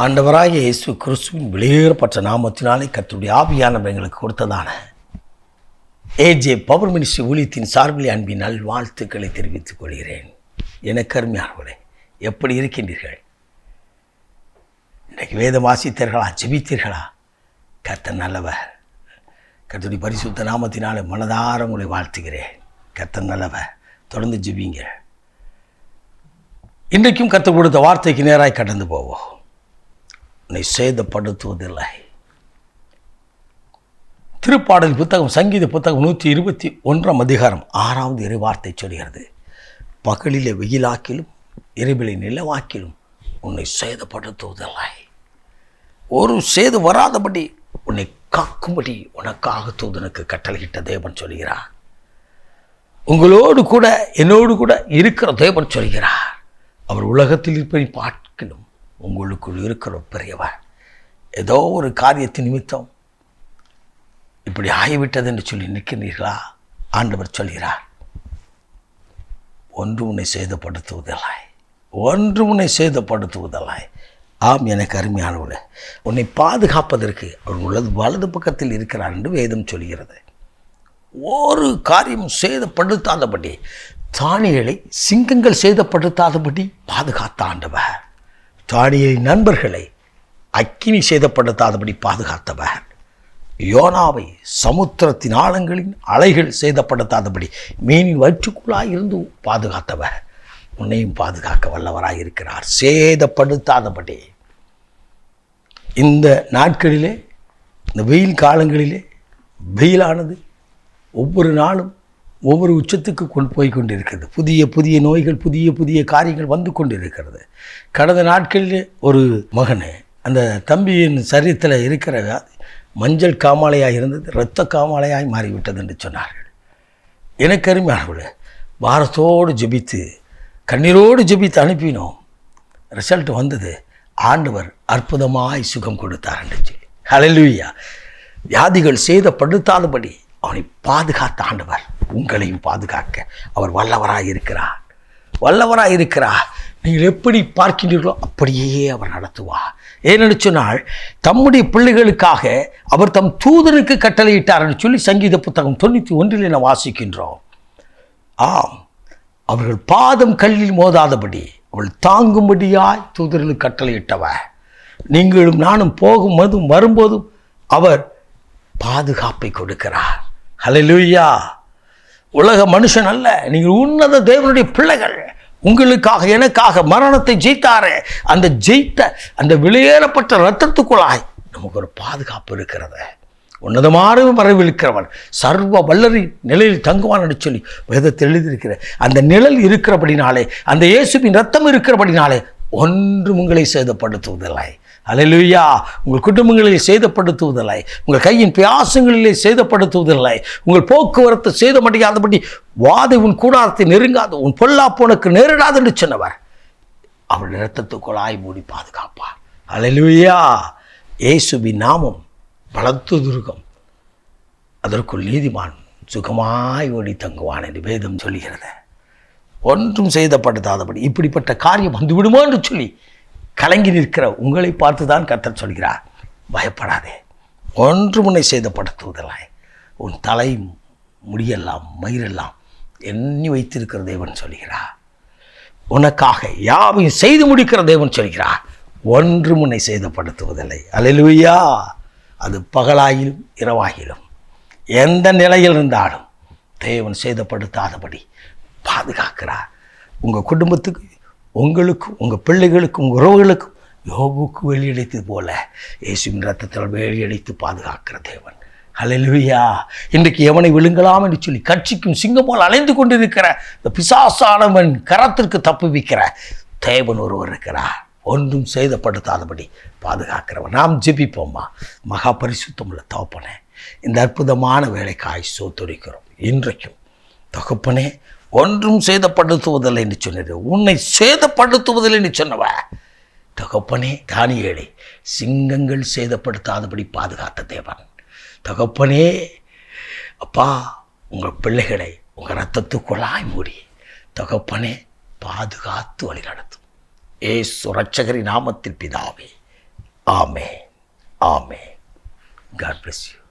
ஆண்டவராகிய இயேசு கிறிஸ்துவின் வெளியேறப்பட்ட நாமத்தினாலே கர்த்தருடைய ஆவியானவர் எங்களுக்கு கொடுத்ததான ஏஜே பவர் மினிஸ்ட்ரி ஊழியத்தின் சார்பில் அன்பின் நல்வாழ்த்துக்களை தெரிவித்துக் கொள்கிறேன். எனக்கு அருமையானவர்களே, எப்படி இருக்கின்றீர்கள்? இன்றைக்கு வேதம் வாசித்தீர்களா? ஜெபித்தீர்களா? கர்த்தர் நல்லவர். கர்த்தருடைய பரிசுத்த நாமத்தினாலே மனதார உங்களை வாழ்த்துகிறேன். கர்த்தர் நல்லவர். தொடர்ந்து ஜெபிங்க. இன்றைக்கும் கர்த்தர் கொடுத்த வார்த்தைக்கு நேராய் கடந்து போவோம். உன்னை சேதப்படுத்துவதில்லை. திருப்பாடல் புத்தகம், சங்கீத புத்தகம் 121 அதிகாரம் 6வது இறைவார்த்தை சொல்கிறது, பகலிலே வெயிலாக்கிலும் இரவிலே நிலவாக்கிலும் உன்னை சேதப்படுத்துவதில்லை. ஒரு சேது வராதபடி உன்னை காக்கும்படி உனக்காக தூதனுக்கு கட்டளையிட்ட தேவன் சொல்கிறார். உங்களோடு கூட என்னோடு கூட இருக்கிற தேவன் சொல்கிறார். அவர் உலகத்தில் இருப்பதை பார்க்கலும் உங்களுக்குள் இருக்கிற பெரியவர். ஏதோ ஒரு காரியத்தின் நிமித்தம் இப்படி ஆகிவிட்டது என்று சொல்லி நிற்கிறீர்களா? ஆண்டவர் சொல்கிறார், ஒன்று உன்னை சேதப்படுத்துவதில்லை, ஒன்று உன்னை சேதப்படுத்துவதில்லை. ஆம், எனக்கு அருமையானவர்களே, உன்னை பாதுகாப்பதற்கு அவர் வலது பக்கத்தில் இருக்கிறார் என்று வேதம் சொல்கிறது. ஒரு காரியம் சேதப்படுத்தாதபடி, தானியேலை சிங்கங்கள் சேதப்படுத்தாதபடி பாதுகாத்த ஆண்டவர். தானியேலின் நண்பர்களை அக்கினி சேதப்படுத்தாதபடி பாதுகாத்தவர். யோனாவை சமுத்திரத்தின் ஆழங்களின் அலைகள் சேதப்படுத்தாதபடி மீனின் வயிற்றுக்குள்ளாய் இருந்து பாதுகாத்தவர். உன்னையும் பாதுகாக்க வல்லவராய் இருக்கிறார், சேதப்படுத்தாதபடி. இந்த நாட்களிலே, இந்த வெயில் காலங்களிலே வெயிலானது ஒவ்வொரு நாளும் ஒவ்வொரு உச்சத்துக்கு போய் கொண்டிருக்கிறது. புதிய புதிய நோய்கள், புதிய புதிய காரியங்கள் வந்து கொண்டிருக்கிறது. கடந்த நாட்களில் ஒரு மகன், அந்த தம்பியின் சரீரத்தில் இருக்கிற மஞ்சள் காமாலையாக இருந்தது இரத்த காமாலையாய் மாறிவிட்டது என்று சொன்னார்கள். எனக்கு அருமையானவர்களே, பாரத்தோடு ஜெபித்து கண்ணீரோடு ஜெபித்து அனுப்பினோம். ரிசல்ட் வந்தது. ஆண்டவர் அற்புதமாய் சுகம் கொடுத்தார் என்று சொல்லி. ஹல்லேலூயா. வியாதிகள் சேதப்படுத்தாதபடி அவனை பாதுகாத்த ஆண்டவர் உங்களையும் பாதுகாக்க அவர் வல்லவராய் இருக்கிறார், வல்லவராய் இருக்கிறார். நீங்கள் எப்படி பார்க்கின்றீர்களோ அப்படியே அவர் நடத்துவார். ஏனென்று சொன்னால், தம்முடைய பிள்ளைகளுக்காக அவர் தம் தூதனுக்கு கட்டளையிட்டார் என்று சொல்லி சங்கீத புத்தகம் 91 என வாசிக்கின்றோம். ஆம், அவர்கள் பாதம் கல்லில் மோதாதபடி அவள் தாங்கும்படியாய் தூதர்களுக்கு கட்டளையிட்டவர். நீங்களும் நானும் போகும்போதும் வரும்போதும் அவர் பாதுகாப்பை கொடுக்கிறார். ஹல்லேலூயா. உலக மனுஷன் அல்ல, நீங்கள் உன்னத தேவனுடைய பிள்ளைகள். உங்களுக்காக எனக்காக மரணத்தை ஜெயித்தாரே, அந்த ஜெயித்த அந்த வெளியேறப்பட்ட இரத்தத்துக்குள்ளாய் நமக்கு ஒரு பாதுகாப்பு இருக்கிறது. உன்னதமான வரவிருக்கிறவன் சர்வ வல்லரின் நிலையில் தங்குவான் என்று சொல்லி வேதத்தில் எழுதியிருக்கிற அந்த நிழல் இருக்கிறபடினாலே, அந்த இயேசுவின் இரத்தம் இருக்கிறபடினாலே ஒன்றும் உங்களை சேதப்படுத்துவதில்லை. ஹல்லேலூயா. உங்கள் குடும்பங்களிலே சேதப்படுத்துவதில்லை, உங்கள் கையின் பிரயாசங்களிலே சேதப்படுத்துவதில்லை, உங்கள் போக்குவரத்து சேதமடையாதபடி வாதை உன் கூடாரத்தை நெருங்காது, உன் பொல்லாப்பு உனக்கு நேரிடாது என்று சொன்னவர் அவள் இரத்தத்துக்குள்ளாய் மூடி பாதுகாப்பார். ஹல்லேலூயா. இயேசுவின் நாமம் பலத்த துருகம், அதற்குள் நீதிமான் சுகமாய் ஓடி தங்குவான் என்று வேதம் சொல்கிறது. ஒன்றும் சேதப்படுத்தாதபடி இப்படிப்பட்ட காரியம் வந்து விடுமோ என்று சொல்லி கலங்கி நிற்கிற உங்களை பார்த்து தான் கர்த்தர் சொல்கிறார், பயப்படாதே, ஒன்று உன்னை சேதப்படுத்துவதில்லை. உன் தலை முடியெல்லாம் மயிரெல்லாம் எண்ணி வைத்திருக்கிற தேவன் சொல்கிறார். உனக்காக யாவையும் செய்து முடிக்கிற தேவன் சொல்கிறார், ஒன்று உன்னை சேதப்படுத்துவதில்லை. அல்லேலூயா. அது பகலாயிலும் இரவாயிலும் எந்த நிலையில் இருந்தாலும் தேவன் சேதப்படுத்தாதபடி பாதுகாக்கிறார். உங்கள் குடும்பத்துக்கு, உங்களுக்கும், உங்கள் பிள்ளைகளுக்கும், உங்கள் உறவுகளுக்கும் யோபுக்கு வெளியடைத்தது போல இயேசுவின் இரத்தத்தால் வெளியடைத்து பாதுகாக்கிற தேவன். ஹல்லேலூயா. இன்றைக்கு எவனை விழுங்கலாம் என்று சொல்லி கட்சிக்கும் சிங்கம் போல் அலைந்து கொண்டிருக்கிற இந்த பிசாசானவன் கரத்திற்கு தப்புவிக்கிற தேவன் ஒருவர் இருக்கிறார், ஒன்றும் சேதப்படுத்தாதபடி பாதுகாக்கிறவன். நாம் ஜெபிப்போம்மா. மகா பரிசுத்தமுள்ள தகப்பனே, இந்த அற்புதமான வேலைக்காய் சோத்தரிக்கிறோம். இன்றைக்கும் தகப்பனே, ஒன்றும் சேதப்படுத்துவதில்லை என்று சொன்னது, உன்னை சேதப்படுத்துவதில்லை என்று சொன்னவ தகப்பனே, தானியேலை சிங்கங்கள் சேதப்படுத்தாதபடி பாதுகாத்த தேவன். தகப்பனே, அப்பா, உங்கள் பிள்ளைகளை உங்கள் இரத்தத்துக்குள்ளாய் மூடி தகப்பனே பாதுகாத்து வழி நடத்தும். ஏசு இரட்சகரின் நாமத்தில் பிதாவே, ஆமே. ஆமே. God bless you.